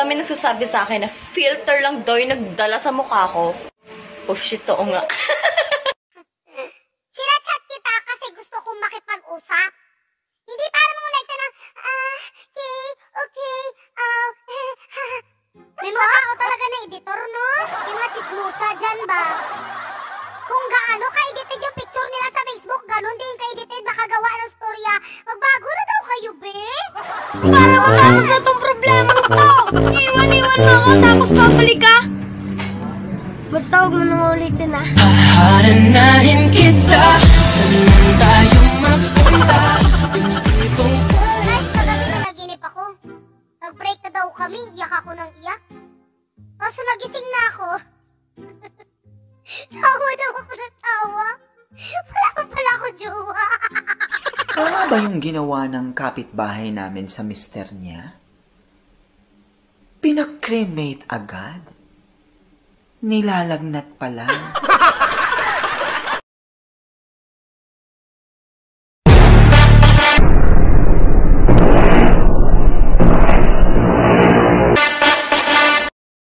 marami nagsasabi sa akin na filter lang daw yung nagdala sa mukha ko. Oh shit, oo nga. Sinachat kita kasi gusto kong makipag-usap. Hindi para mga like na, okay, may mga tao talaga na editor, no? Yung mga chismosa dyan ba? Kung gaano ka-edited yung picture nila sa Facebook, ganun din ka-edited, makagawa ng storya. Magbago na daw kayo, be? Para matapos na tong problema ko. Iwan-iwan mo ako tapos babalik ka. Basta huwag mo nang ulitin, ah. Paharanahin kita, saan tayo mapunta? Guys, kagabi na naginip ako. Nag-break na daw kami, iyak ako ng iyak. Kaso nagising na ako. Tawa daw ako ng tawa. Wala ka pala ako jowa. Tama ba yung ginawa ng kapitbahay namin sa mister niya? Pinakremate agad. Nilalagnat pa lang.